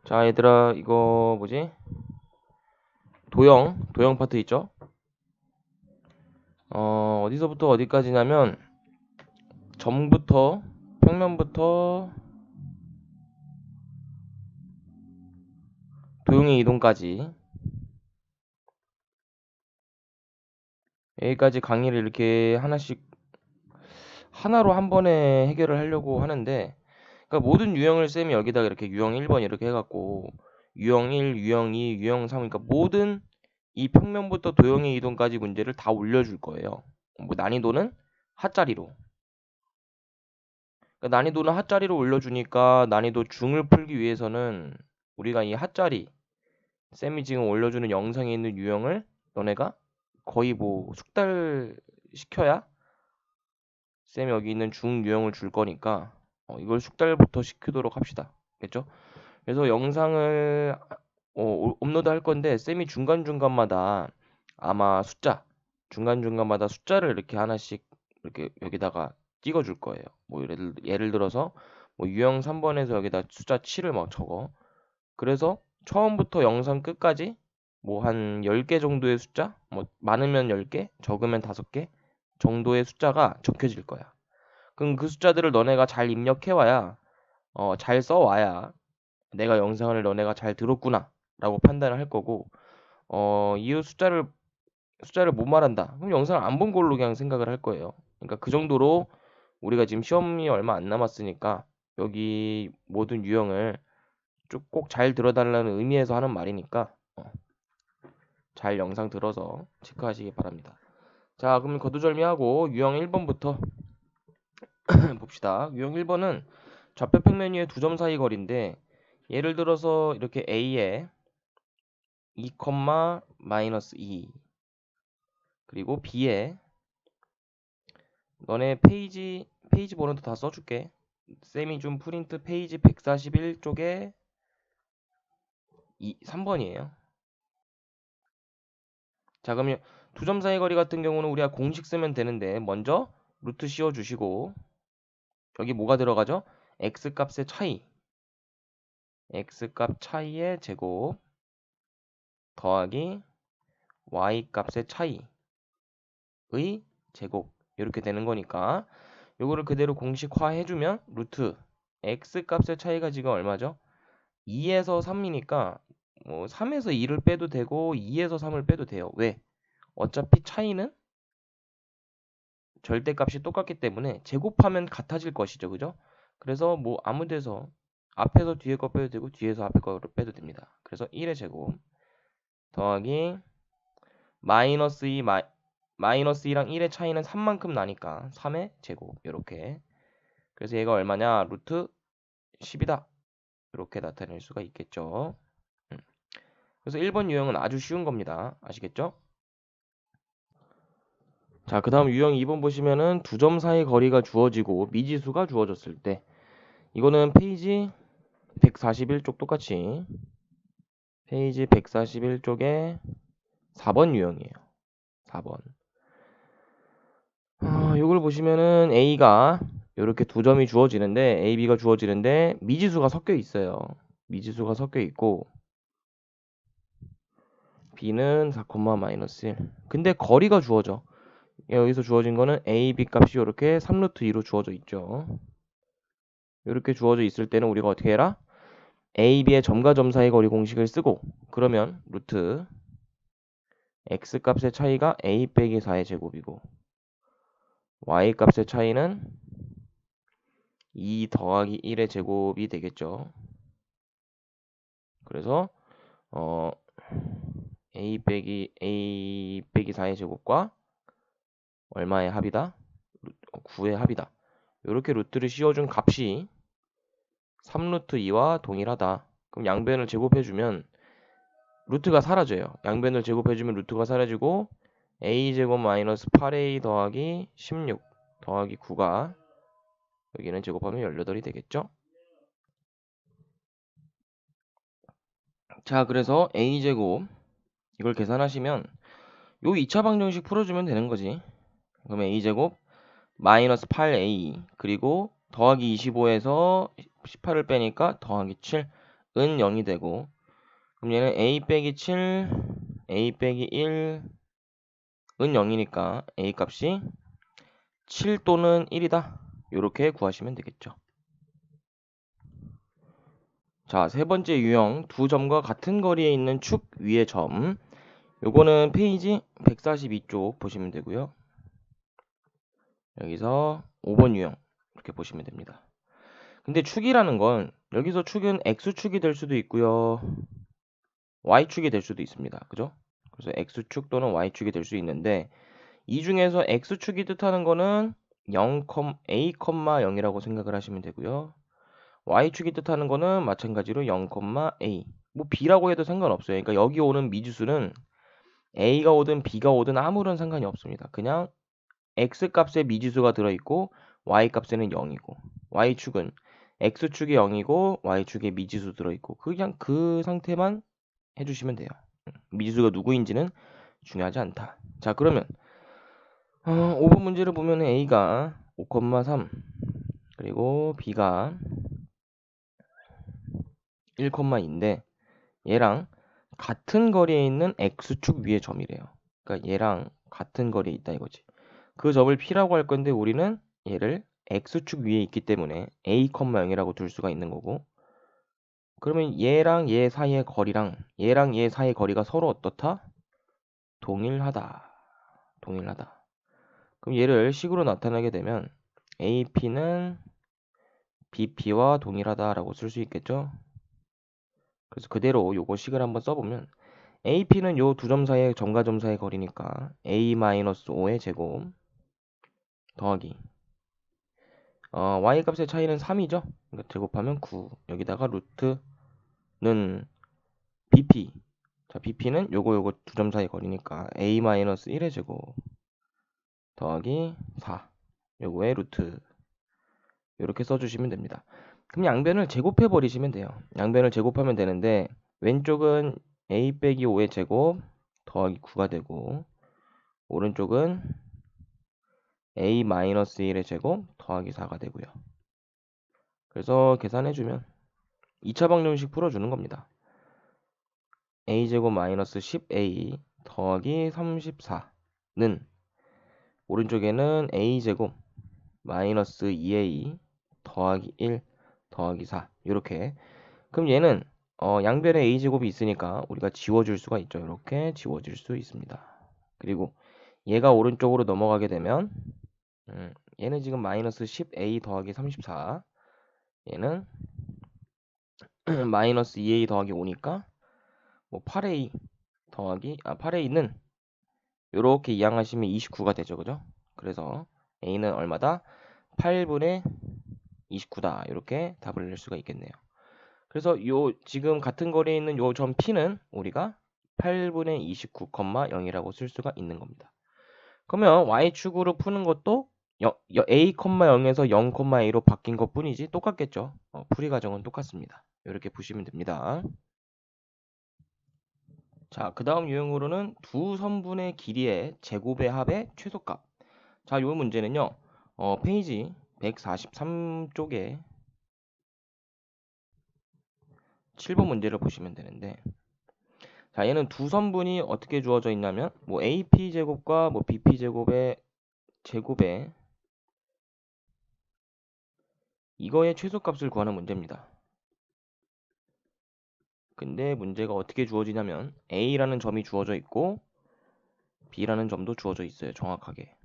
자, 얘들아, 이거 뭐지? 도형 파트 있죠? 어디서부터 어디까지냐면 점부터 평면부터 도형의 이동까지 여기까지 강의를 이렇게 하나씩 하나로 한 번에 해결을 하려고 하는데, 그러니까 모든 유형을 쌤이 여기다가 이렇게 유형 1번 이렇게 해갖고 유형 1, 유형 2, 유형 3, 그러니까 모든 이 평면부터 도형의 이동까지 문제를 다 올려줄 거예요. 뭐 난이도는 하짜리로. 그러니까 난이도는 하짜리로 올려주니까 난이도 중을 풀기 위해서는 우리가 이 하짜리 쌤이 지금 올려주는 영상에 있는 유형을 너네가 거의 뭐 숙달 시켜야 쌤이 여기 있는 중 유형을 줄 거니까 이걸 숙달부터 시키도록 합시다. 됐죠? 그래서 영상을 업로드 할 건데 쌤이 중간중간마다 아마 중간중간마다 숫자를 이렇게 하나씩 이렇게 여기다가 찍어줄 거예요. 뭐 예를 들어서 뭐 유형 3번에서 여기다 숫자 7을 막 적어. 그래서 처음부터 영상 끝까지 뭐 한 10개 정도의 숫자, 뭐 많으면 10개, 적으면 5개 정도의 숫자가 적혀질 거야. 그럼 그 숫자들을 너네가 잘 입력해 와야 잘 써와야 내가 영상을 너네가 잘 들었구나 라고 판단을 할 거고, 이 숫자를 못 말한다 그럼 영상을 안 본 걸로 그냥 생각을 할 거예요. 그러니까 그 정도로 우리가 지금 시험이 얼마 안 남았으니까 여기 모든 유형을 쭉 꼭 잘 들어달라는 의미에서 하는 말이니까 잘 영상 들어서 체크하시기 바랍니다. 자, 그럼 거두절미하고 유형 1번부터 봅시다. 유형 1번은 좌표 평면 위의 두 점 사이 거리인데, 예를 들어서 이렇게 A에 2, 마이너스 2, 그리고 B에 너네 페이지 번호도 다 써줄게. 쌤이 준 프린트 페이지 141쪽에 3번이에요. 자, 그러면 두 점 사이 거리 같은 경우는 우리가 공식 쓰면 되는데, 먼저 루트 씌워주시고 여기 뭐가 들어가죠? x값의 차이, x값 차이의 제곱 더하기 y값의 차이의 제곱, 이렇게 되는 거니까 요거를 그대로 공식화 해주면 루트 x값의 차이가 지금 얼마죠? 2에서 3이니까 뭐 3에서 2를 빼도 되고 2에서 3을 빼도 돼요. 왜? 어차피 차이는 절대값이 똑같기 때문에 제곱하면 같아질 것이죠. 그죠? 그래서 뭐 아무 데서 앞에서 뒤에 거 빼도 되고 뒤에서 앞에 거를 빼도 됩니다. 그래서 1의 제곱 더하기 마이너스 2, 마이너스 2랑 1의 차이는 3만큼 나니까 3의 제곱, 이렇게. 그래서 얘가 얼마냐? 루트 10이다. 이렇게 나타낼 수가 있겠죠. 그래서 1번 유형은 아주 쉬운 겁니다. 아시겠죠? 자, 그 다음 유형 2번 보시면은 두 점 사이 거리가 주어지고 미지수가 주어졌을 때, 이거는 페이지 141쪽 똑같이 페이지 141쪽에 4번 유형이에요. 4번. 이걸 보시면은 A가 이렇게 두 점이 주어지는데, A, B가 주어지는데 미지수가 섞여 있어요. 미지수가 섞여 있고 B는 4, 마이너스 1. 근데 거리가 주어져. 여기서 주어진 거는 A, B 값이 이렇게 3루트 2로 주어져 있죠. 이렇게 주어져 있을 때는 우리가 어떻게 해라? A, B의 점과 점 사이 거리 공식을 쓰고, 그러면 루트 X 값의 차이가 A 빼기 4의 제곱이고 Y 값의 차이는 2 더하기 1의 제곱이 되겠죠. 그래서 A 빼기 4의 제곱과 얼마의 합이다? 9의 합이다. 이렇게 루트를 씌워준 값이 3루트 2와 동일하다. 그럼 양변을 제곱해주면 루트가 사라져요. 양변을 제곱해주면 루트가 사라지고 a제곱 마이너스 8a 더하기 16 더하기 9가 여기는 제곱하면 18이 되겠죠. 자, 그래서 a제곱 이걸 계산하시면 요 2차 방정식 풀어주면 되는 거지. 그러면 a제곱 마이너스 8a 그리고 더하기 25에서 18을 빼니까 더하기 7의 은 0이 되고, 그럼 얘는 a 빼기 7, a 빼기 1, 은 0이니까 a 값이 7 또는 1이다. 이렇게 구하시면 되겠죠. 자, 세 번째 유형, 두 점과 같은 거리에 있는 축 위의 점. 요거는 페이지 142쪽 보시면 되고요. 여기서 5번 유형 이렇게 보시면 됩니다. 근데 축이라는 건 여기서 축은 x축이 될 수도 있고요. y축이 될 수도 있습니다. 그죠? 그래서 x축 또는 y축이 될 수 있는데 이 중에서 x축이 뜻하는 거는 0, a, 0이라고 생각을 하시면 되고요. y축이 뜻하는 거는 마찬가지로 0, a. 뭐 b라고 해도 상관없어요. 그러니까 여기 오는 미지수는 a가 오든 b가 오든 아무런 상관이 없습니다. 그냥 x 값에 미지수가 들어있고 y 값에는 0이고 y축은 x축이 0이고 y축에 미지수 들어있고 그냥 그 상태만 해주시면 돼요. 미지수가 누구인지는 중요하지 않다. 자, 그러면 5번 문제를 보면 a가 5,3 그리고 b가 1,2인데 얘랑 같은 거리에 있는 x축 위의 점이래요. 그러니까 얘랑 같은 거리에 있다 이거지. 그 점을 P라고 할 건데 우리는 얘를 x축 위에 있기 때문에 a, 0이라고 둘 수가 있는 거고 그러면 얘랑 얘 사이의 거리랑 얘랑 얘 사이의 거리가 서로 어떻다? 동일하다. 동일하다. 그럼 얘를 식으로 나타내게 되면 AP는 BP와 동일하다라고 쓸 수 있겠죠? 그래서 그대로 요거 식을 한번 써보면 AP는 요 두 점 사이의 점과 점 사이의 거리니까 A-5의 제곱 더하기 y 값의 차이는 3이죠? 그러니까 제곱하면 9 여기다가 루트는 BP 자 BP는 요거 두 점 사이 거리니까 A-1의 제곱 더하기 4 요거의 루트 이렇게 써주시면 됩니다. 그럼 양변을 제곱해 버리시면 돼요. 양변을 제곱하면 되는데 왼쪽은 a 빼기 5의 제곱 더하기 9가 되고 오른쪽은 a-1의 제곱 더하기 4가 되고요. 그래서 계산해주면 2차 방정식 풀어주는 겁니다. a제곱 마이너스 10a 더하기 34는 오른쪽에는 a제곱 마이너스 2a 더하기 1 더하기 4 이렇게 그럼 얘는 양변에 a제곱이 있으니까 우리가 지워줄 수가 있죠. 이렇게 지워질 수 있습니다. 그리고 얘가 오른쪽으로 넘어가게 되면 얘는 지금 마이너스 10a 더하기 34 얘는 마이너스 2a 더하기 5니까 뭐 8a 더하기 8a는 이렇게 이항하시면 29가 되죠. 그죠? 그래서 a는 얼마다? 8분의 29다. 이렇게 답을 낼 수가 있겠네요. 그래서 요 지금 같은 거리에 있는 요 점 P는 우리가 8분의 29,0이라고 쓸 수가 있는 겁니다. 그러면 y축으로 푸는 것도 a, 0에서 0,a로 바뀐 것 뿐이지 똑같겠죠. 풀이 과정은 똑같습니다. 이렇게 보시면 됩니다. 자, 그 다음 유형으로는 두 선분의 길이의 제곱의 합의 최소값. 자, 요 문제는요. 페이지 143쪽에 7번 문제를 보시면 되는데 자, 얘는 두 선분이 어떻게 주어져 있냐면 뭐 AP 제곱과 뭐 BP 제곱의 제곱에 이거의 최소값을 구하는 문제입니다. 근데 문제가 어떻게 주어지냐면 A라는 점이 주어져 있고 B라는 점도 주어져 있어요. 정확하게.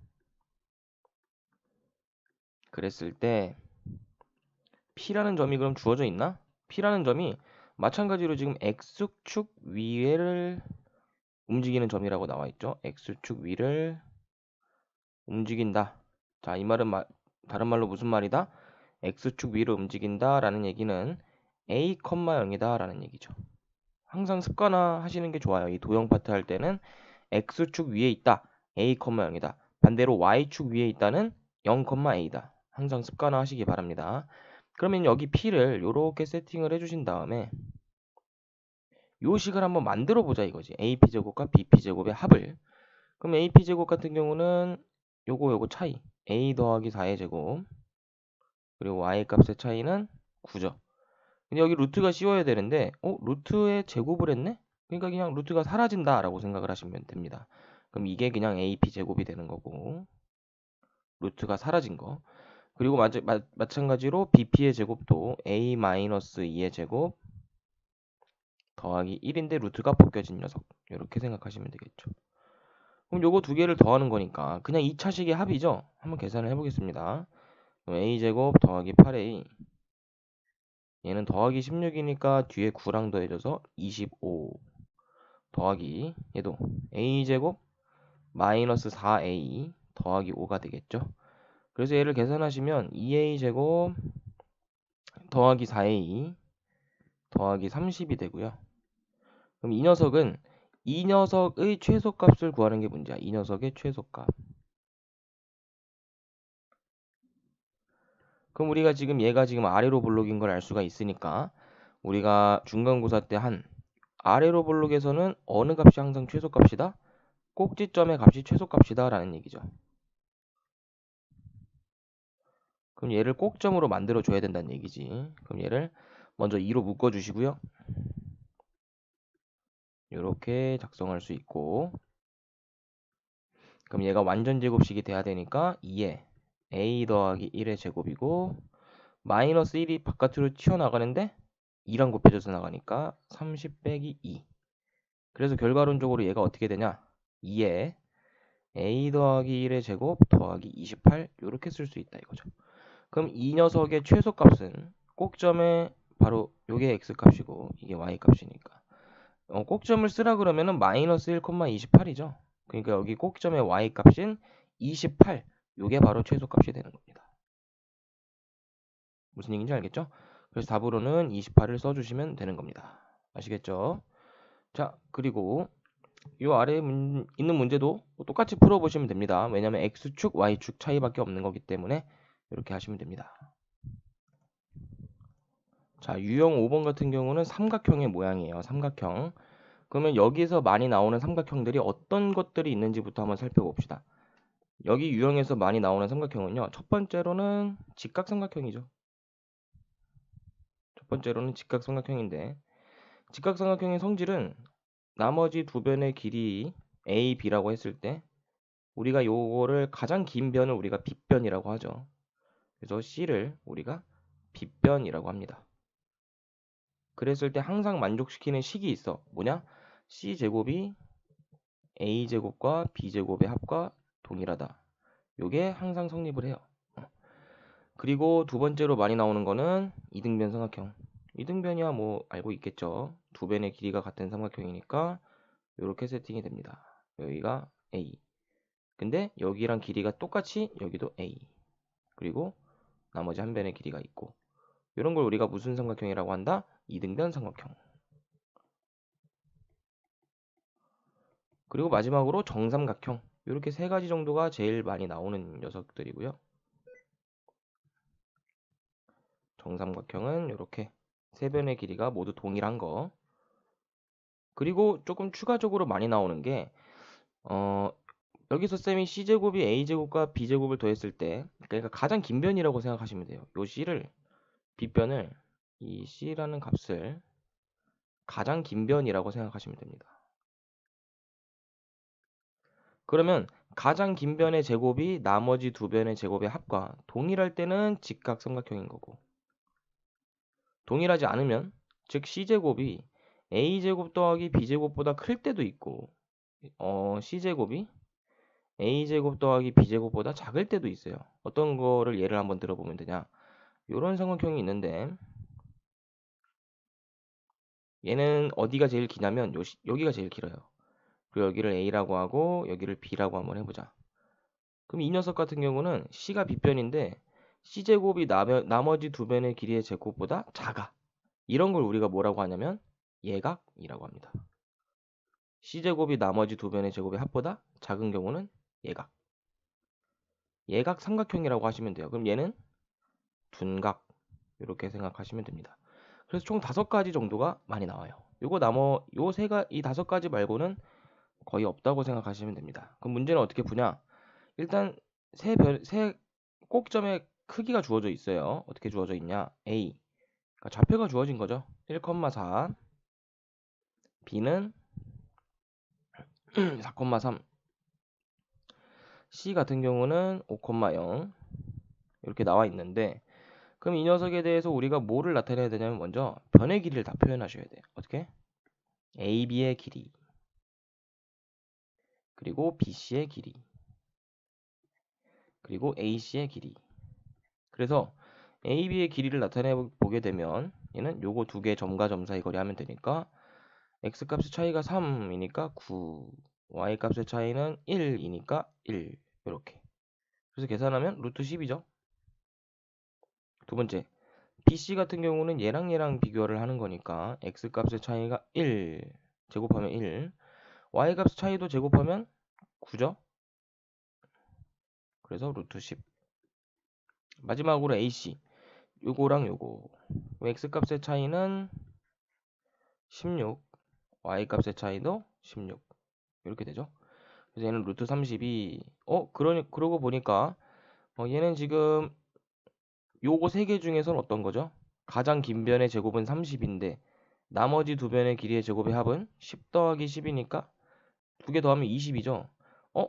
그랬을 때 P라는 점이 그럼 주어져 있나? P라는 점이 마찬가지로 지금 X축 위를 움직이는 점이라고 나와 있죠. X축 위를 움직인다. 자, 이 말은 다른 말로 무슨 말이다? X축 위를 움직인다 라는 얘기는 A, 0이다 라는 얘기죠. 항상 습관화 하시는 게 좋아요. 이 도형 파트 할 때는 X축 위에 있다. A, 0이다. 반대로 Y축 위에 있다는 0, A다. 항상 습관화 하시기 바랍니다. 그러면 여기 P를 이렇게 세팅을 해주신 다음에 요 식을 한번 만들어 보자 이거지. AP제곱과 BP제곱의 합을. 그럼 AP제곱 같은 경우는 요거 차이. A 더하기 4의 제곱. 그리고 Y 값의 차이는 9죠. 근데 여기 루트가 씌워야 되는데 루트에 제곱을 했네? 그러니까 그냥 루트가 사라진다라고 생각을 하시면 됩니다. 그럼 이게 그냥 AP 제곱이 되는 거고 루트가 사라진 거. 그리고 마찬가지로 BP의 제곱도 A-2의 제곱 더하기 1인데 루트가 벗겨진 녀석. 이렇게 생각하시면 되겠죠. 그럼 요거 두 개를 더하는 거니까 그냥 2차식의 합이죠. 한번 계산을 해보겠습니다. 그럼 A제곱 더하기 8A 얘는 더하기 16이니까 뒤에 9랑 더해져서 25 더하기 얘도 A제곱 마이너스 4A 더하기 5가 되겠죠. 그래서 얘를 계산하시면 2A제곱 더하기 4A 더하기 30이 되고요. 그럼 이 녀석의 최소값을 구하는 게 문제야. 이 녀석의 최소값. 그럼 우리가 얘가 지금 아래로 볼록인 걸 알 수가 있으니까 우리가 중간고사 때 한 아래로 볼록에서는 어느 값이 항상 최소값이다? 꼭지점의 값이 최소값이다 라는 얘기죠. 그럼 얘를 꼭점으로 만들어 줘야 된다는 얘기지. 그럼 얘를 먼저 2로 묶어 주시고요. 이렇게 작성할 수 있고 그럼 얘가 완전 제곱식이 돼야 되니까 2에 a 더하기 1의 제곱이고 마이너스 1이 바깥으로 튀어나가는데 2랑 곱해져서 나가니까 30 빼기 2. 그래서 결과론적으로 얘가 어떻게 되냐? 2에 a 더하기 1의 제곱 더하기 28 이렇게 쓸 수 있다 이거죠. 그럼 이 녀석의 최소값은 꼭점에 바로 요게 x값이고 이게 y값이니까 꼭점을 쓰라 그러면은 마이너스 1,28이죠. 그러니까 여기 꼭점의 y값인 28 요게 바로 최소값이 되는 겁니다. 무슨 얘기인지 알겠죠? 그래서 답으로는 28을 써주시면 되는 겁니다. 아시겠죠? 자, 그리고 이 아래에 있는 문제도 똑같이 풀어보시면 됩니다. 왜냐하면 x축, y축 차이밖에 없는 거기 때문에 이렇게 하시면 됩니다. 자, 유형 5번 같은 경우는 삼각형의 모양이에요. 삼각형. 그러면 여기서 많이 나오는 삼각형들이 어떤 것들이 있는지부터 한번 살펴봅시다. 여기 유형에서 많이 나오는 삼각형은요. 첫 번째로는 직각삼각형이죠. 첫 번째로는 직각삼각형인데 직각삼각형의 성질은 나머지 두 변의 길이 A, B라고 했을 때 우리가 요거를 가장 긴 변을 우리가 빗변이라고 하죠. 그래서 C를 우리가 빗변이라고 합니다. 그랬을 때 항상 만족시키는 식이 있어. 뭐냐? C제곱이 A제곱과 B제곱의 합과 동일하다. 요게 항상 성립을 해요. 그리고 두 번째로 많이 나오는 거는 이등변 삼각형. 이등변이야 뭐 알고 있겠죠. 두 변의 길이가 같은 삼각형이니까 이렇게 세팅이 됩니다. 여기가 A. 근데 여기랑 길이가 똑같이 여기도 A. 그리고 나머지 한 변의 길이가 있고 이런 걸 우리가 무슨 삼각형이라고 한다? 이등변 삼각형. 그리고 마지막으로 정삼각형. 이렇게 세 가지 정도가 제일 많이 나오는 녀석들이고요. 정삼각형은 이렇게 세 변의 길이가 모두 동일한 거. 그리고 조금 추가적으로 많이 나오는 게 여기서 쌤이 C제곱이 A제곱과 B제곱을 더했을 때 그러니까 가장 긴 변이라고 생각하시면 돼요. 요 C를 B변을 이 C라는 값을 가장 긴 변이라고 생각하시면 됩니다. 그러면 가장 긴 변의 제곱이 나머지 두 변의 제곱의 합과 동일할 때는 직각삼각형인 거고 동일하지 않으면 즉 C제곱이 A제곱 더하기 B제곱보다 클 때도 있고 C제곱이 A제곱 더하기 B제곱보다 작을 때도 있어요. 어떤 거를 예를 한번 들어보면 되냐. 이런 삼각형이 있는데 얘는 어디가 제일 기냐면 여기가 제일 길어요. 그리고 여기를 A라고 하고 여기를 B라고 한번 해보자. 그럼 이 녀석 같은 경우는 C가 B변인데 C제곱이 나머지 두 변의 길이의 제곱보다 작아. 이런 걸 우리가 뭐라고 하냐면 예각이라고 합니다. C제곱이 나머지 두 변의 제곱의 합보다 작은 경우는 예각. 예각 삼각형이라고 하시면 돼요. 그럼 얘는 둔각 이렇게 생각하시면 됩니다. 그래서 총 5가지 정도가 많이 나와요. 이 5가지 말고는 거의 없다고 생각하시면 됩니다. 그럼 문제는 어떻게 푸냐? 일단 세 꼭점의 크기가 주어져 있어요. 어떻게 주어져 있냐? A. 그러니까 좌표가 주어진 거죠. 1,4, B는 4,3, C 같은 경우는 5,0 이렇게 나와 있는데, 그럼 이 녀석에 대해서 우리가 뭐를 나타내야 되냐면 먼저 변의 길이를 다 표현하셔야 돼요. 어떻게? AB의 길이, 그리고 BC의 길이, 그리고 AC의 길이. 그래서 AB의 길이를 나타내 보게 되면 얘는 요거 두 개 점과 점 사이 거리 하면 되니까 x 값의 차이가 3이니까 9, y 값의 차이는 1이니까 1 이렇게. 그래서 계산하면 루트 10이죠. 두 번째, BC 같은 경우는 얘랑 비교를 하는 거니까 x 값의 차이가 1 제곱하면 1, y 값의 차이도 제곱하면 9죠. 그래서 루트 10. 마지막으로 AC, 요거랑 요거 x 값의 차이는 16, y 값의 차이도 16 이렇게 되죠. 그래서 얘는 루트 32. 그러고 보니까 얘는 지금 요거 세 개 중에서는 어떤 거죠? 가장 긴 변의 제곱은 30인데 나머지 두 변의 길이의 제곱의 합은 10 더하기 10이니까 두 개 더하면 20이죠.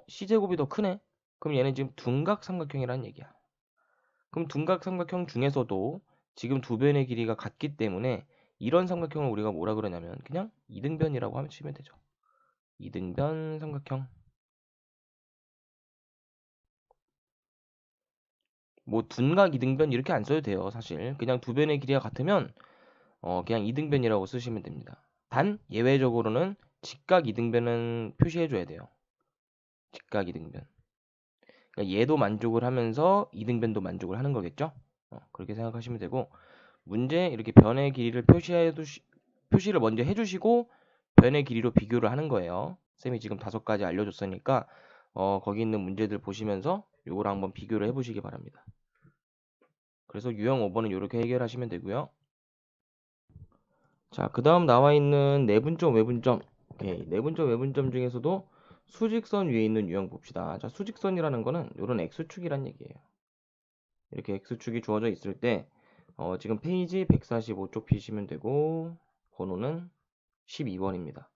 C제곱이 더 크네? 그럼 얘는 지금 둔각 삼각형이라는 얘기야. 그럼 둔각 삼각형 중에서도 지금 두 변의 길이가 같기 때문에 이런 삼각형을 우리가 뭐라 그러냐면 그냥 이등변이라고 하면 치면 되죠. 이등변 삼각형. 뭐 둔각 이등변 이렇게 안 써도 돼요. 사실 그냥 두 변의 길이가 같으면 그냥 이등변이라고 쓰시면 됩니다. 단 예외적으로는 직각 이등변은 표시해 줘야 돼요. 직각 이등변. 그러니까 얘도 만족을 하면서 이등변도 만족을 하는 거겠죠? 그렇게 생각하시면 되고, 문제 이렇게 변의 길이를 표시를 먼저 해주시고 변의 길이로 비교를 하는 거예요. 쌤이 지금 5가지 알려줬으니까 거기 있는 문제들 보시면서 요거를 한번 비교를 해보시기 바랍니다. 그래서 유형 5번은 이렇게 해결하시면 되고요. 자, 그 다음 나와 있는 내분점, 외분점. 오케이. 내분점, 외분점 중에서도 수직선 위에 있는 유형 봅시다. 자, 수직선이라는 거는 이런 x축이란 얘기예요. 이렇게 x축이 주어져 있을 때 지금 페이지 145쪽 피시면 되고 번호는 12번입니다.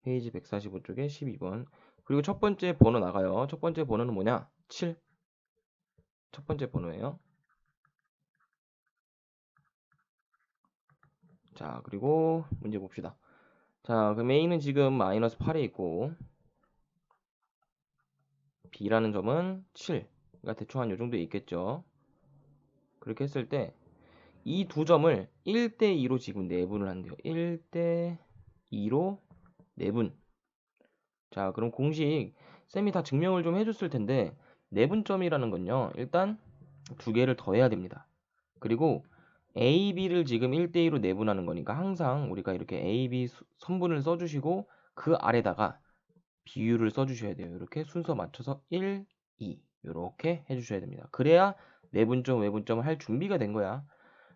페이지 145쪽에 12번. 그리고 첫 번째 번호 나가요. 첫 번째 번호는 뭐냐? 7. 첫 번째 번호예요. 자, 그리고 문제 봅시다. 자, 그럼 A는 지금 마이너스 8에 있고 B라는 점은 7. 그러니까 대충 한 요 정도에 있겠죠. 그렇게 했을 때 이 두 점을 1대2로 지금 내분을 한대요. 1대2로 내분. 자, 그럼 공식 쌤이 다 증명을 좀 해줬을 텐데 내분점이라는 건요. 일단 두 개를 더해야 됩니다. 그리고 A, B를 지금 1대2로 내분하는 거니까 항상 우리가 이렇게 A, B 선분을 써주시고 그 아래다가 비율을 써주셔야 돼요. 이렇게 순서 맞춰서 1, 2 이렇게 해주셔야 됩니다. 그래야 내분점, 외분점을 할 준비가 된 거야.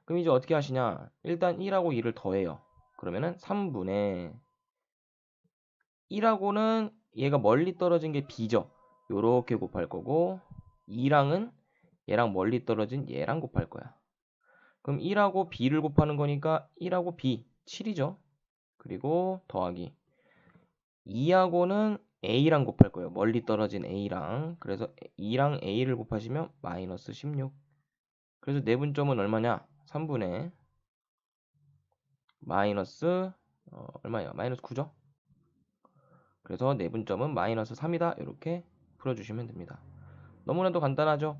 그럼 이제 어떻게 하시냐? 일단 1하고 2를 더해요. 그러면은 3분의 1하고는 얘가 멀리 떨어진 게 B죠. 요렇게 곱할 거고 2랑은 얘랑 멀리 떨어진 얘랑 곱할 거야. 그럼 1하고 B를 곱하는 거니까 1하고 B 7이죠. 그리고 더하기 2하고는 A랑 곱할 거예요. 멀리 떨어진 A랑. 그래서 2랑 A를 곱하시면 마이너스 16. 그래서 내분점은 얼마냐? 3분의 마이너스 얼마예요? 마이너스 9죠. 그래서 내분점은 마이너스 3이다. 이렇게 풀어주시면 됩니다. 너무나도 간단하죠?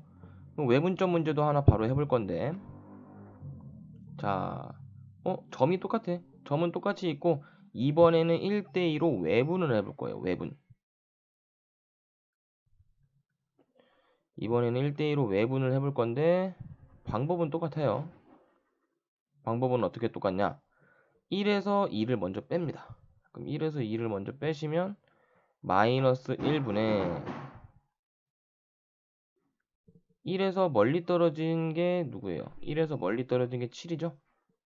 그럼 외분점 문제도 하나 바로 해볼 건데 자, 점이 똑같아. 점은 똑같이 있고 이번에는 1대2로 외분을 해볼 거예요. 외분. 이번에는 1대2로 외분을 해볼 건데 방법은 똑같아요. 방법은 어떻게 똑같냐? 1에서 2를 먼저 뺍니다. 그럼 1에서 2를 먼저 빼시면 마이너스 1분의 1에서 멀리 떨어진 게 누구예요? 1에서 멀리 떨어진 게 7이죠?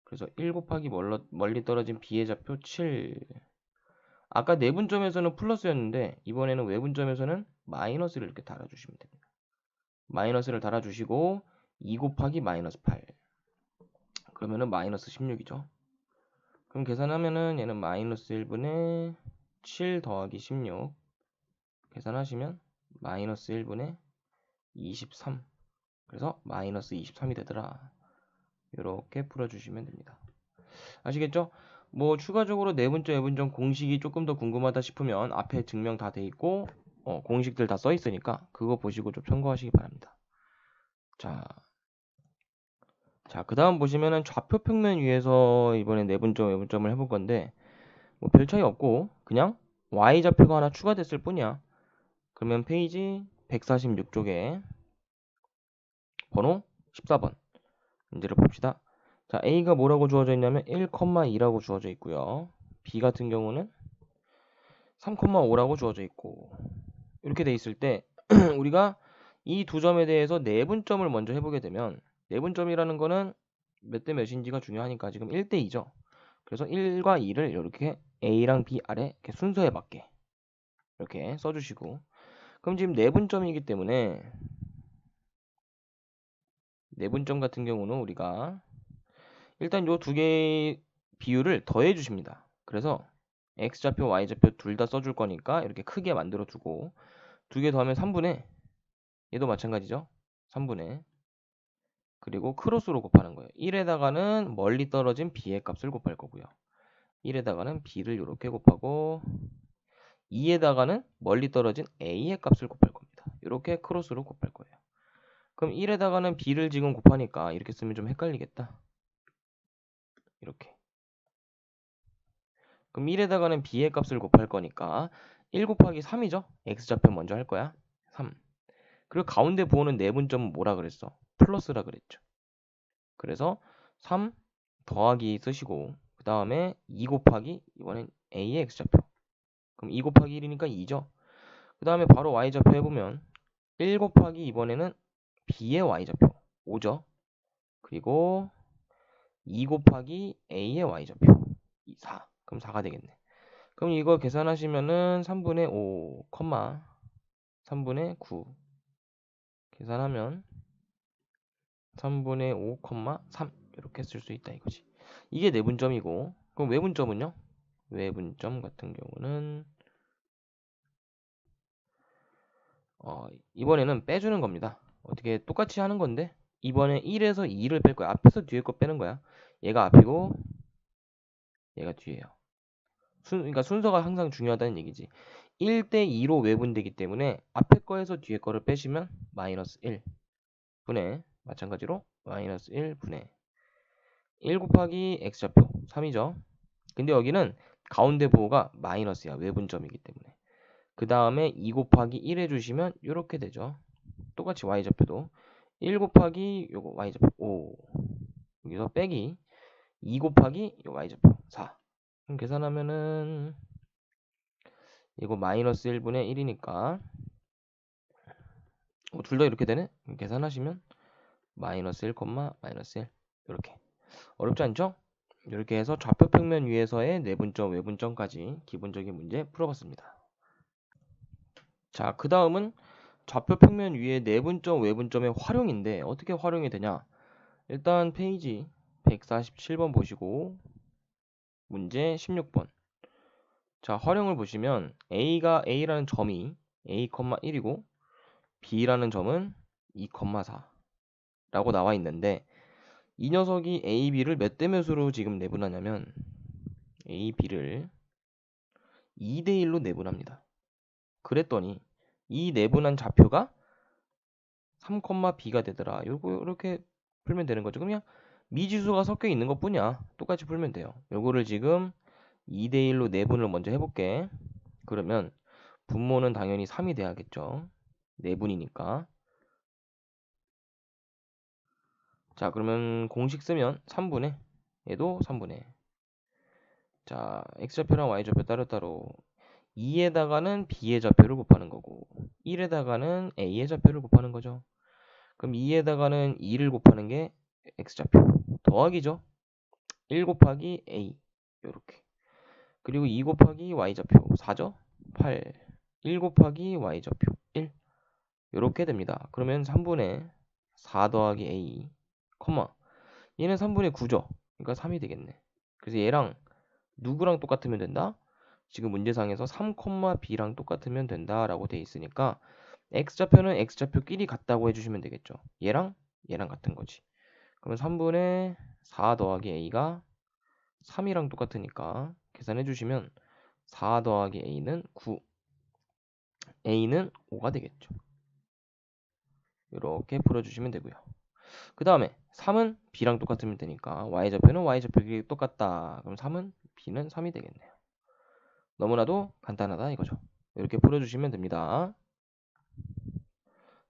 그래서 1 곱하기 멀리 떨어진 b의 좌표 7. 아까 내분점에서는 플러스였는데 이번에는 외분점에서는 마이너스를 이렇게 달아주시면 됩니다. 마이너스를 달아주시고 2 곱하기 마이너스 8. 그러면은 마이너스 16이죠. 그럼 계산하면은 얘는 마이너스 1분의 7 더하기 16 계산하시면 마이너스 1분의 23 그래서 마이너스 23이 되더라. 이렇게 풀어주시면 됩니다. 아시겠죠? 뭐 추가적으로 내분점, 외분점 공식이 조금 더 궁금하다 싶으면 앞에 증명 다 돼 있고 공식들 다 써 있으니까 그거 보시고 좀 참고하시기 바랍니다. 자, 그 다음 보시면은 좌표 평면 위에서 이번에 내분점, 외분점을 해볼 건데 뭐 별 차이 없고 그냥 y좌표가 하나 추가됐을 뿐이야. 그러면 페이지 146쪽에 번호 14번 문제를 봅시다. 자, A가 뭐라고 주어져 있냐면 1,2라고 주어져 있고요. B 같은 경우는 3,5라고 주어져 있고 이렇게 돼 있을 때 우리가 이 두 점에 대해서 내분점을 먼저 해보게 되면 내분점이라는 거는 몇 대 몇인지가 중요하니까 지금 1대 2죠. 그래서 1과 2를 이렇게 A랑 B 아래 이렇게 순서에 맞게 이렇게 써주시고 그럼 지금 내분점이기 때문에 내분점 같은 경우는 우리가 일단 요 두 개의 비율을 더해 주십니다. 그래서 x좌표, y좌표 둘 다 써줄 거니까 이렇게 크게 만들어 두고 두 개 더하면 3분의 얘도 마찬가지죠. 3분의 그리고 크로스로 곱하는 거예요. 1에다가는 멀리 떨어진 b의 값을 곱할 거고요. 1에다가는 b를 이렇게 곱하고 2에다가는 멀리 떨어진 a의 값을 곱할 겁니다. 이렇게 크로스로 곱할 거예요. 그럼 1에다가는 b를 지금 곱하니까 이렇게 쓰면 좀 헷갈리겠다. 이렇게. 그럼 1에다가는 b의 값을 곱할 거니까 1 곱하기 3이죠? x좌표 먼저 할 거야. 3. 그리고 가운데 부호는 내분점은 뭐라 그랬어? 플러스라 그랬죠. 그래서 3 더하기 쓰시고 그 다음에 2 곱하기 이번엔 a의 x좌표. 그럼 2 곱하기 1이니까 2죠. 그 다음에 바로 y좌표 해보면 1 곱하기 이번에는 b의 y좌표 5죠. 그리고 2 곱하기 a의 y좌표 4. 그럼 4가 되겠네. 그럼 이거 계산하시면은 3분의 5, 3분의 9 계산하면 3분의 5, 3 이렇게 쓸 수 있다 이거지. 이게 내분점이고 그럼 외분점은요? 외분점 같은 경우는 이번에는 빼주는 겁니다. 어떻게 똑같이 하는 건데 이번에 1에서 2를 뺄 거야. 앞에서 뒤에 거 빼는 거야. 얘가 앞이고 얘가 뒤에요. 그러니까 순서가 항상 중요하다는 얘기지. 1대 2로 외분되기 때문에 앞에 거에서 뒤에 거를 빼시면 마이너스 1 분의 마찬가지로 마이너스 1 분의 1 곱하기 x좌표 3이죠. 근데 여기는 가운데 부호가 마이너스야. 외분점이기 때문에. 그 다음에 2 곱하기 1 해주시면 이렇게 되죠. 똑같이 y좌표도 1 곱하기 요거 y좌표 5 여기서 빼기 2 곱하기 요 y좌표 4 그럼 계산하면은 이거 마이너스 1분의 1이니까 둘 다 이렇게 되네? 계산하시면 마이너스 1, 마이너스 1 이렇게 어렵지 않죠? 이렇게 해서 좌표 평면 위에서의 내분점, 외분점까지 기본적인 문제 풀어봤습니다. 자, 그 다음은 좌표 평면 위에 내분점, 외분점의 활용인데 어떻게 활용이 되냐? 일단 페이지 147번 보시고 문제 16번. 자, 활용을 보시면 A라는 점이 A, 1이고 B라는 점은 2,4라고 나와 있는데 이 녀석이 A, B를 몇 대 몇으로 지금 내분하냐면 A, B를 2대 1로 내분합니다. 그랬더니 이 내분한 좌표가 3, B가 되더라. 이렇게 풀면 되는 거죠. 그냥 미지수가 섞여 있는 것 뿐이야. 똑같이 풀면 돼요. 요거를 지금 2대 1로 내분을 먼저 해볼게. 그러면 분모는 당연히 3이 돼야겠죠. 내분이니까. 자, 그러면 공식 쓰면 3분의 얘도 3분의 자, x좌표랑 y좌표 따로따로 2에다가는 b의 좌표를 곱하는 거고 1에다가는 a의 좌표를 곱하는 거죠. 그럼 2에다가는 2를 곱하는 게 x좌표 더하기죠. 1 곱하기 a 요렇게 그리고 2 곱하기 y좌표 4죠. 8 1 곱하기 y좌표 1 요렇게 됩니다. 그러면 3분의 4 더하기 a, 얘는 3분의 9죠. 그러니까 3이 되겠네. 그래서 얘랑 누구랑 똑같으면 된다? 지금 문제상에서 3, b랑 똑같으면 된다라고 돼 있으니까 x좌표는 x좌표끼리 같다고 해주시면 되겠죠. 얘랑 얘랑 같은 거지. 그러면 3분의 4 더하기 a가 3이랑 똑같으니까 계산해 주시면 4 더하기 a는 9, a는 5가 되겠죠. 이렇게 풀어주시면 되고요. 그 다음에 3은 b랑 똑같으면 되니까 y좌표는 y좌표끼리 똑같다. 그럼 3은 b는 3이 되겠네요. 너무나도 간단하다 이거죠. 이렇게 풀어주시면 됩니다.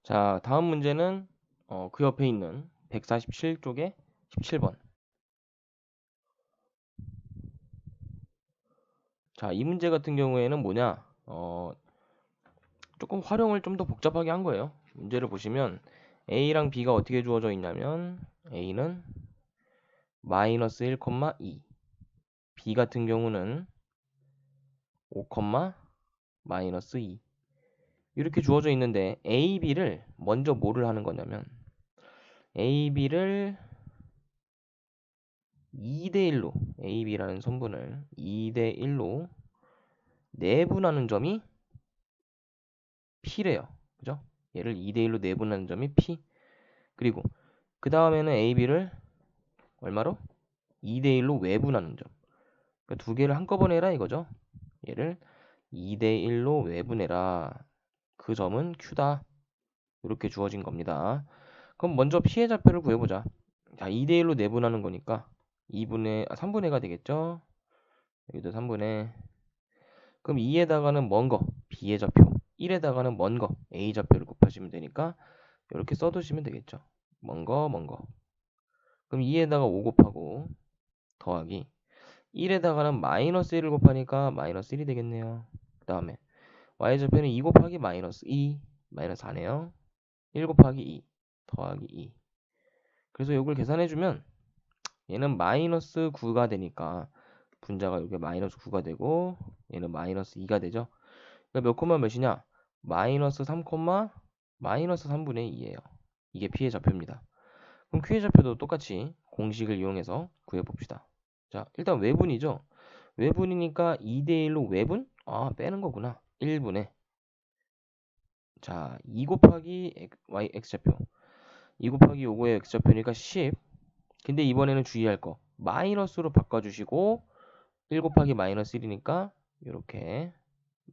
자, 다음 문제는 그 옆에 있는 147쪽에 17번. 자, 이 문제 같은 경우에는 뭐냐? 조금 활용을 좀 더 복잡하게 한 거예요. 문제를 보시면 a랑 b가 어떻게 주어져 있냐면 a는 마이너스 1, 2, b 같은 경우는 5, 마이너스 2 이렇게 주어져 있는데 a, b를 먼저 뭐를 하는 거냐면 a, b를 2대1로 a, b라는 선분을 2대1로 내분하는 점이 p래요. 그죠? 얘를 2대1로 내분하는 점이 p. 그리고 그 다음에는 a, b를 얼마로? 2대1로 외분하는 점. 그러니까 두 개를 한꺼번에 해라 이거죠. 얘를 2대1로 외분해라. 그 점은 q다. 이렇게 주어진 겁니다. 그럼 먼저 피해 좌표를 구해보자. 자, 2대1로 내분하는 거니까 3분의 가 되겠죠. 여기도 3분의. 그럼 2에다가는 먼 거 b의 좌표, 1에다가는 먼 거 a 좌표를 곱하시면 되니까 이렇게 써두시면 되겠죠. 먼 거. 그럼 2에다가 5 곱하고 더하기 1에다가는 마이너스 1을 곱하니까 마이너스 1이 되겠네요. 그 다음에 y좌표는 2 곱하기 마이너스 2, 마이너스 4네요. 1 곱하기 2 더하기 2. 그래서 이걸 계산해주면 얘는 마이너스 9가 되니까 분자가 여기 마이너스 9가 되고 얘는 마이너스 2가 되죠. 그러니까 몇 콤마 몇이냐? 마이너스 3 마이너스 3분의 2예요. 이게 P의 좌표입니다. 그럼 Q의 좌표도 똑같이 공식을 이용해서 구해봅시다. 자, 일단 외분이죠. 외분이니까 2대1로 외분? 아, 빼는 거구나. 1분의. 자, 2 곱하기 y x좌표. 2 곱하기 요거의 x좌표니까 10. 근데 이번에는 주의할 거. 마이너스로 바꿔주시고 1 곱하기 마이너스 1이니까 이렇게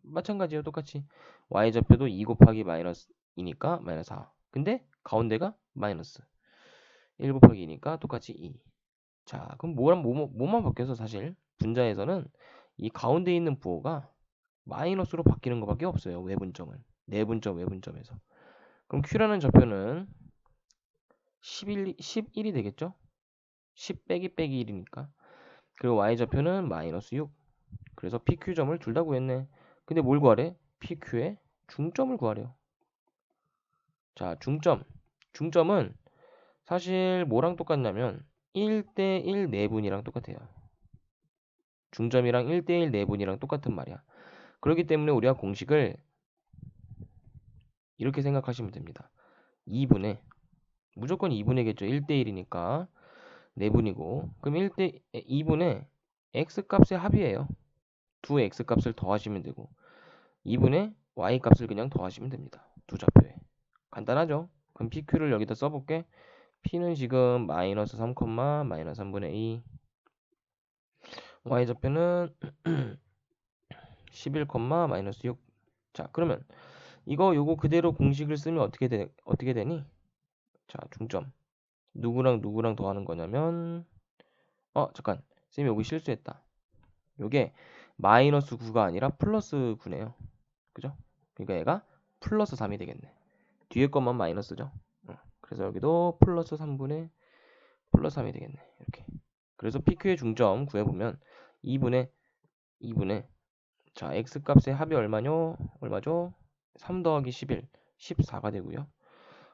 마찬가지예요. 똑같이 y좌표도 2 곱하기 마이너스 2니까 마이너스 4. 근데 가운데가 마이너스 1 곱하기 2니까 똑같이 2. 자, 그럼 뭐만 바뀌어서 사실 분자에서는 이 가운데 있는 부호가 마이너스로 바뀌는 것밖에 없어요. 외분점은. 내분점, 외분점에서. 그럼 Q라는 좌표는 11이 되겠죠? 10 빼기 1이니까. 그리고 Y좌표는 마이너스 6. 그래서 PQ점을 둘 다 구했네. 근데 뭘 구하래? PQ의 중점을 구하래요. 자, 중점은 사실 뭐랑 똑같냐면 1대1 내분이랑 똑같아요. 중점이랑 1대1 내분이랑 똑같은 말이야. 그렇기 때문에 우리가 공식을 이렇게 생각하시면 됩니다. 2분의 무조건 2분의겠죠. 1대1이니까 내분이고 그럼 2분의 x값의 합이에요. 두 x값을 더하시면 되고 2분의 y값을 그냥 더하시면 됩니다. 두 좌표에. 간단하죠? 그럼 PQ를 여기다 써볼게. P는 지금 마이너스 3, 마이너스 3분의 2 y좌표는 11, 마이너스 6. 자, 그러면 요거 그대로 공식을 쓰면 어떻게 되니? 자, 중점. 누구랑 더하는 거냐면 잠깐. 쌤이 여기 실수했다. 요게 마이너스 9가 아니라 플러스 9네요. 그죠? 그러니까 얘가 플러스 3이 되겠네. 뒤에 것만 마이너스죠. 그래서 여기도 플러스 3분의 플러스 3이 되겠네. 이렇게. 그래서 PQ의 중점 구해보면 2분의 자, x값의 합이 얼마죠? 3 더하기 11, 14가 되고요.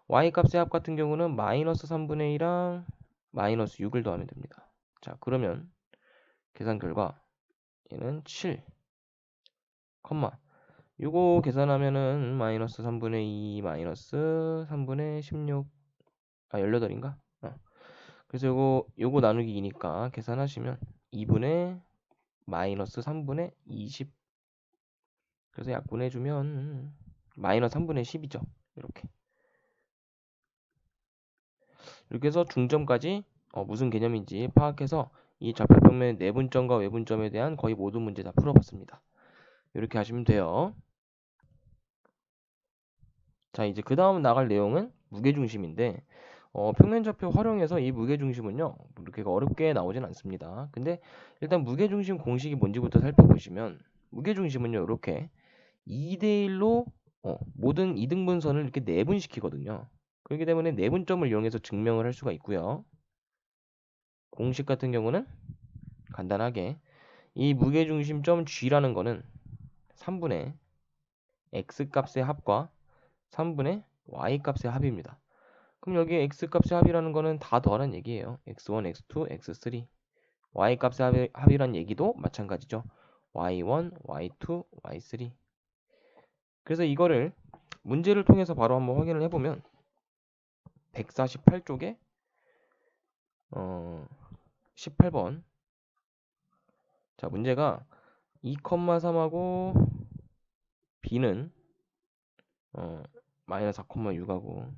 y값의 합 같은 경우는 마이너스 3분의 2랑 마이너스 6을 더하면 됩니다. 자, 그러면 계산 결과 얘는 7, 요거 계산하면은 마이너스 3분의 2 마이너스 3분의 16 18인가? 그래서 요거 나누기 2니까 계산하시면 2분의 마이너스 3분의 20. 그래서 약분해주면 마이너스 3분의 10이죠. 이렇게 해서 중점까지 무슨 개념인지 파악해서 이 좌표평면의 내분점과 외분점에 대한 거의 모든 문제 다 풀어봤습니다. 이렇게 하시면 돼요. 자, 이제 그 다음 나갈 내용은 무게중심인데 평면좌표 활용해서 이 무게중심은요 이렇게 어렵게 나오진 않습니다. 근데 일단 무게중심 공식이 뭔지부터 살펴보시면 무게중심은요 이렇게 2대1로 모든 이등분선을 이렇게 내분시키거든요. 그렇기 때문에 내분점을 이용해서 증명을 할 수가 있고요. 공식 같은 경우는 간단하게 이 무게중심점 G라는 거는 3분의 X 값의 합과 3분의 Y 값의 합입니다. 그럼 여기 X 값의 합이라는 거는 다 더하는 얘기예요. X1, X2, X3. Y 값의 합이란 얘기도 마찬가지죠. Y1, Y2, Y3. 그래서 이거를 문제를 통해서 바로 한번 확인을 해보면 148쪽에 18번. 자, 문제가 2,3하고 B는 마이너스 4,6하고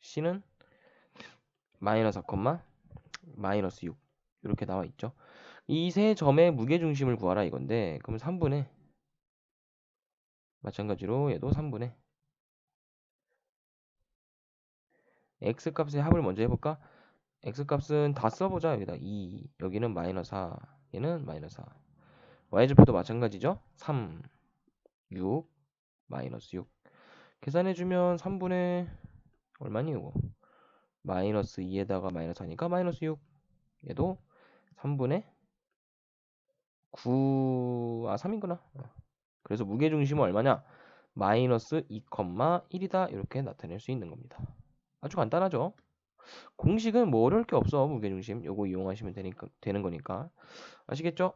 C는 마이너스 4, 마이너스 6 이렇게 나와 있죠. 이 세 점의 무게중심을 구하라 이건데 그럼 3분의 마찬가지로 얘도 3분의 X값의 합을 먼저 해볼까? X값은 다 써보자. 여기다 2, 여기는 마이너스 4, 얘는 마이너스 4. Y좌표도 마찬가지죠. 3, 6, 마이너스 6. 계산해주면 3분의 얼마니 이거? 마이너스 2에다가 마이너스 하니까 마이너스 6. 얘도 3분의 9, 3이구나. 그래서 무게중심은 얼마냐? 마이너스 2,1이다. 이렇게 나타낼 수 있는 겁니다. 아주 간단하죠? 공식은 뭐 어려울 게 없어. 무게중심. 요거 이용하시면 되는 거니까. 아시겠죠?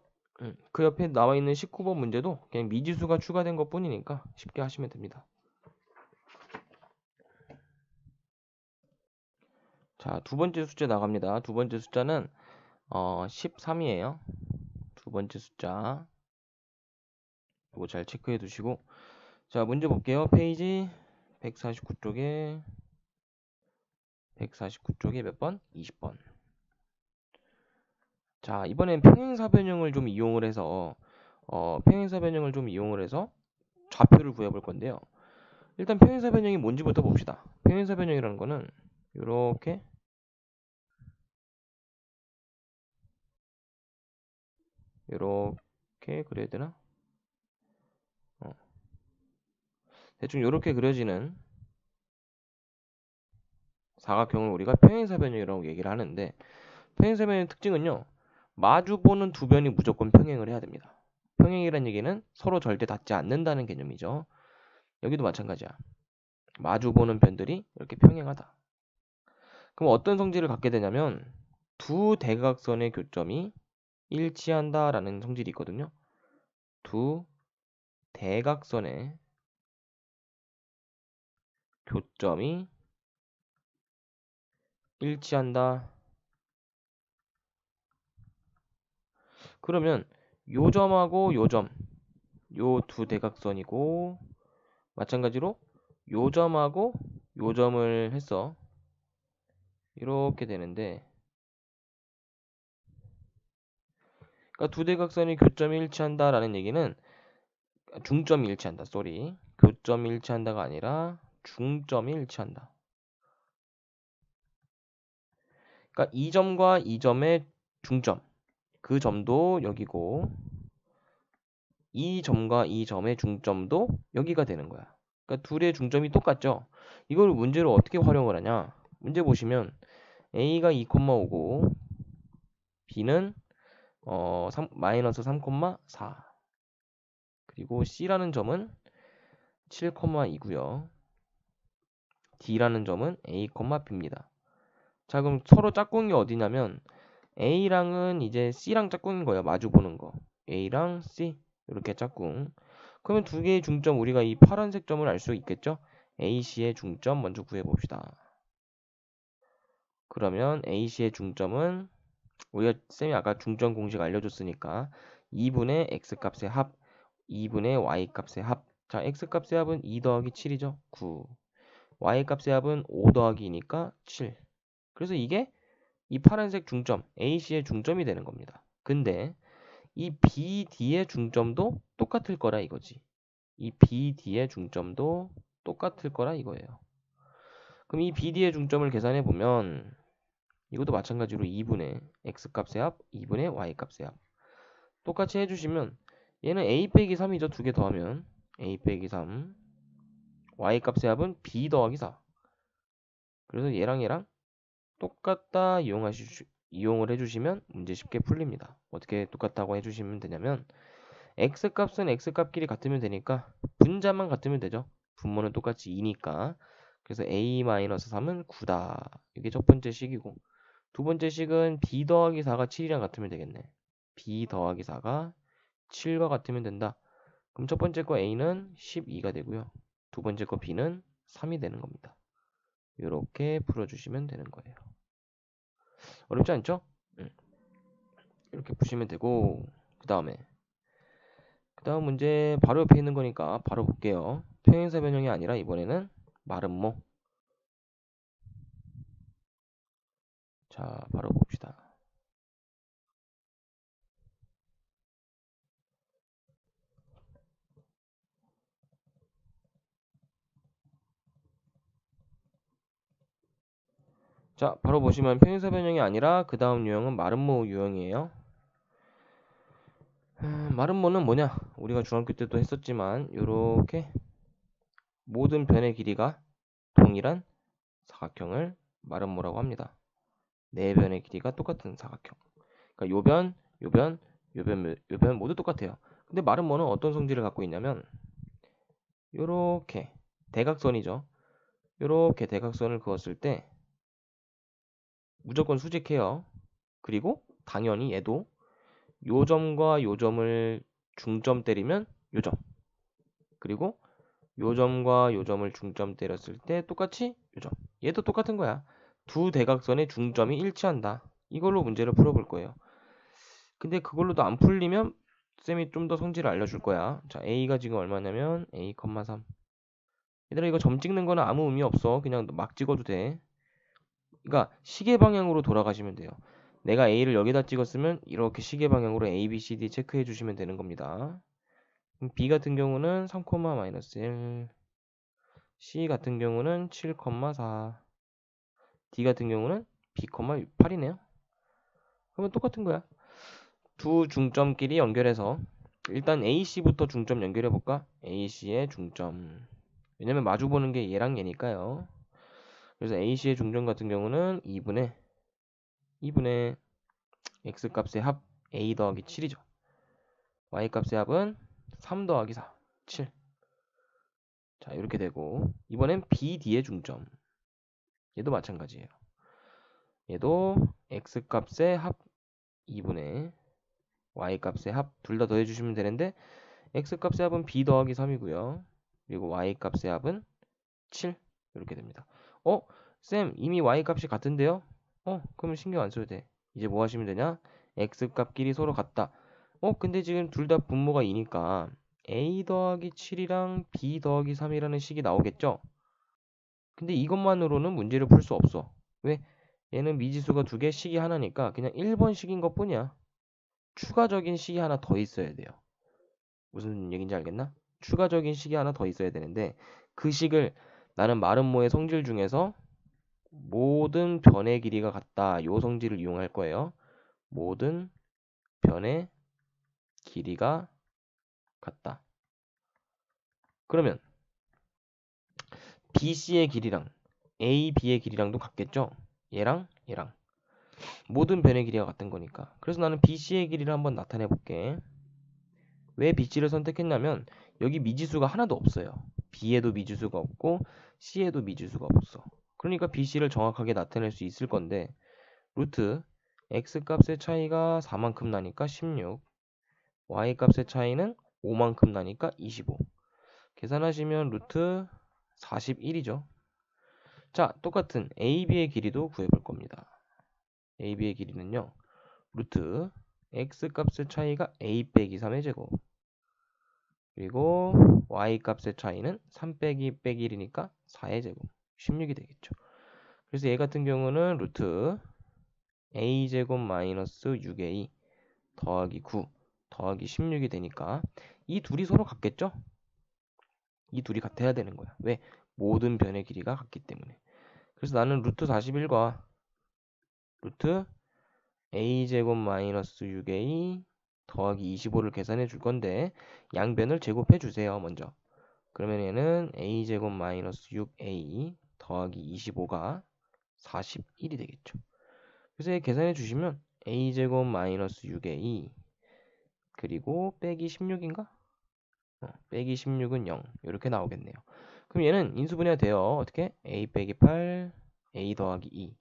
그 옆에 나와 있는 19번 문제도 그냥 미지수가 추가된 것 뿐이니까 쉽게 하시면 됩니다. 자, 두 번째 숫자 나갑니다. 두 번째 숫자는 13이에요. 두 번째 숫자. 이거 잘 체크해 두시고. 자, 문제 볼게요. 페이지 149쪽에 몇 번? 20번. 자, 이번엔 평행사 변형을 좀 이용을 해서 좌표를 구해 볼 건데요. 일단 평행사 변형이 뭔지부터 봅시다. 평행사 변형이라는 거는 이렇게 그려야 되나? 대충 이렇게 그려지는 사각형을 우리가 평행사 변형이라고 얘기를 하는데 평행사 변형의 특징은요. 마주보는 두 변이 무조건 평행을 해야 됩니다. 평행이라는 얘기는 서로 절대 닿지 않는다는 개념이죠. 여기도 마찬가지야. 마주보는 변들이 이렇게 평행하다. 그럼 어떤 성질을 갖게 되냐면 두 대각선의 교점이 일치한다라는 성질이 있거든요. 두 대각선의 교점이 일치한다. 그러면 요 점하고 요 점, 요 두 대각선이고 마찬가지로 요 점하고 요 점을 했어. 이렇게 되는데 그러니까 두 대각선이 교점이 일치한다라는 얘기는 중점이 일치한다. 교점이 일치한다가 아니라 중점이 일치한다. 그러니까 이 점과 이 점의 중점, 그 점도 여기고 이 점과 이 점의 중점도 여기가 되는 거야. 그러니까 둘의 중점이 똑같죠. 이걸 문제로 어떻게 활용을 하냐? 문제 보시면 A가 2,5고 B는 마이너스 3,4 그리고 C라는 점은 7,2고요. D라는 점은 A, B입니다. 자, 그럼 서로 짝꿍이 어디냐면 A랑은 이제 C랑 짝꿍인 거예요. 마주 보는 거. A랑 C 이렇게 짝꿍. 그러면 두 개의 중점 우리가 이 파란색 점을 알 수 있겠죠? AC의 중점 먼저 구해 봅시다. 그러면 AC의 중점은 우리가 쌤이 아까 중점 공식 알려줬으니까 2분의 x값의 합, 2분의 y값의 합. 자, x값의 합은 2 더하기 7이죠. 9. y값의 합은 5 더하기 2니까 7. 그래서 이게 이 파란색 중점, AC의 중점이 되는 겁니다. 근데 이 BD의 중점도 똑같을 거라 이거지. 이 BD의 중점도 똑같을 거라 이거예요. 그럼 이 BD의 중점을 계산해 보면 이것도 마찬가지로 2분의 x값의 합, 2분의 y값의 합. 똑같이 해주시면 얘는 a 빼기 3이죠. 두 개 더하면 a 빼기 3. y값의 합은 b 더하기 4. 그래서 얘랑 똑같다 이용을 해주시면 문제 쉽게 풀립니다. 어떻게 똑같다고 해주시면 되냐면 x값은 x값끼리 같으면 되니까 분자만 같으면 되죠. 분모는 똑같이 2니까. 그래서 a-3은 9다. 이게 첫 번째 식이고 두 번째 식은 b 더하기 4가 7이랑 같으면 되겠네. b 더하기 4가 7과 같으면 된다. 그럼 첫 번째 거 a는 12가 되고요. 두 번째 거 b는 3이 되는 겁니다. 이렇게 풀어주시면 되는 거예요. 어렵지 않죠? 이렇게 푸시면 되고 그 다음 문제 바로 옆에 있는 거니까 바로 볼게요. 평행사 변형이 아니라 이번에는 마름모. 자, 바로 봅시다. 자, 바로 보시면 평행사 변형이 아니라 그 다음 유형은 마름모 유형이에요. 마름모는 뭐냐? 우리가 중학교 때도 했었지만 요렇게 모든 변의 길이가 동일한 사각형을 마름모라고 합니다. 네 변의 길이가 똑같은 사각형. 그러니까 요변 모두 똑같아요. 근데 마름모는 어떤 성질을 갖고 있냐면 요렇게 대각선이죠. 요렇게 대각선을 그었을 때 무조건 수직해요. 그리고 당연히 얘도 요 점과 요 점을 중점 때리면 요 점. 그리고 요 점과 요 점을 중점 때렸을 때 똑같이 요 점. 얘도 똑같은 거야. 두 대각선의 중점이 일치한다. 이걸로 문제를 풀어볼 거예요. 근데 그걸로도 안 풀리면 쌤이 좀 더 성질을 알려줄 거야. 자, A가 지금 얼마냐면 A, 3. 얘들아 이거 점 찍는 거는 아무 의미 없어. 그냥 막 찍어도 돼. 그러니까 시계 방향으로 돌아가시면 돼요. 내가 A를 여기다 찍었으면 이렇게 시계 방향으로 A, B, C, D 체크해 주시면 되는 겁니다. B 같은 경우는 3,-1, C 같은 경우는 7,4, D 같은 경우는 B,8이네요. 그러면 똑같은 거야. 두 중점끼리 연결해서 일단 AC부터 중점 연결해 볼까? AC의 중점. 왜냐면 마주 보는 게 얘랑 얘니까요. 그래서 AC의 중점 같은 경우는 2분의 X값의 합 A 더하기 7이죠. Y값의 합은 3 더하기 4, 7. 자, 이렇게 되고 이번엔 BD의 중점. 얘도 마찬가지예요. 얘도 X값의 합 2분의 Y값의 합 둘 다 더해주시면 되는데 X값의 합은 B 더하기 3이고요. 그리고 Y값의 합은 7 이렇게 됩니다. 쌤 이미 Y값이 같은데요? 그러면 신경 안 써도 돼. 이제 뭐 하시면 되냐? X값끼리 서로 같다. 근데 지금 둘 다 분모가 2니까 A 더하기 7이랑 B 더하기 3이라는 식이 나오겠죠? 근데 이것만으로는 문제를 풀 수 없어. 왜? 얘는 미지수가 두 개, 식이 하나니까 그냥 1번식인 것 뿐이야. 추가적인 식이 하나 더 있어야 돼요. 무슨 얘기인지 알겠나? 추가적인 식이 하나 더 있어야 되는데 그 식을 나는 마름모의 성질 중에서 모든 변의 길이가 같다. 요 성질을 이용할 거예요. 모든 변의 길이가 같다. 그러면 BC의 길이랑 AB의 길이랑도 같겠죠? 얘랑 모든 변의 길이가 같은 거니까. 그래서 나는 BC의 길이를 한번 나타내 볼게. 왜 BC를 선택했냐면 여기 미지수가 하나도 없어요. B에도 미지수가 없고 C에도 미지수가 없어. 그러니까 BC를 정확하게 나타낼 수 있을 건데 루트 X값의 차이가 4만큼 나니까 16, Y값의 차이는 5만큼 나니까 25. 계산하시면 루트 41이죠. 자, 똑같은 AB의 길이도 구해볼 겁니다. AB의 길이는요. 루트 x 값의 차이가 a 빼기 3의 제곱 그리고 y 값의 차이는 3 빼기 1이니까 4의 제곱 16이 되겠죠. 그래서 얘 같은 경우는 루트 a 제곱 마이너스 6a 더하기 9 더하기 16이 되니까 이 둘이 서로 같겠죠? 이 둘이 같아야 되는 거야. 왜? 모든 변의 길이가 같기 때문에. 그래서 나는 루트 41과 루트 a제곱 마이너스 6a 더하기 25를 계산해 줄 건데 양변을 제곱해 주세요. 먼저. 그러면 얘는 a제곱 마이너스 6a 더하기 25가 41이 되겠죠. 그래서 얘 계산해 주시면 a제곱 마이너스 6a 그리고 빼기 16인가? 빼기 16은 0 이렇게 나오겠네요. 그럼 얘는 인수분해가 돼요. 어떻게? a 빼기 8 a 더하기 2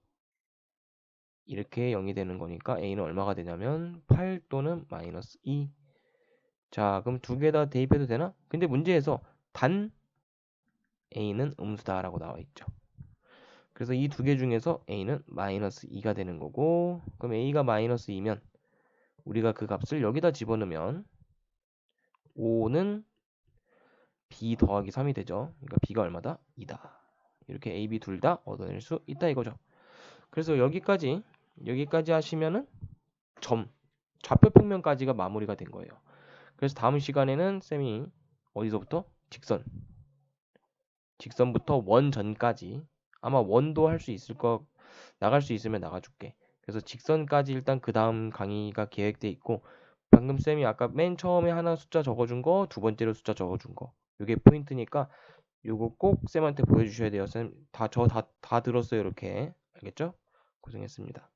이렇게 0이 되는 거니까 a는 얼마가 되냐면 8 또는 마이너스 2. 자, 그럼 두 개 다 대입해도 되나? 근데 문제에서 단 a는 음수다라고 나와 있죠. 그래서 이 두 개 중에서 a는 마이너스 2가 되는 거고, 그럼 a가 마이너스 2면 우리가 그 값을 여기다 집어넣으면 5는 b 더하기 3이 되죠. 그러니까 b가 얼마다? 2다. 이렇게 a, b 둘 다 얻어낼 수 있다 이거죠. 그래서 여기까지 하시면은 좌표 평면까지가 마무리가 된 거예요. 그래서 다음 시간에는 쌤이 어디서부터? 직선부터 원 전까지 아마 원도 할 수 있을 나갈 수 있으면 나가줄게. 그래서 직선까지 일단 그 다음 강의가 계획돼 있고 방금 쌤이 아까 맨 처음에 하나 숫자 적어준 거, 두 번째로 숫자 적어준 거 이게 포인트니까 요거 꼭 쌤한테 보여주셔야 돼요. 쌤 다 들었어요 이렇게 알겠죠? 고생했습니다.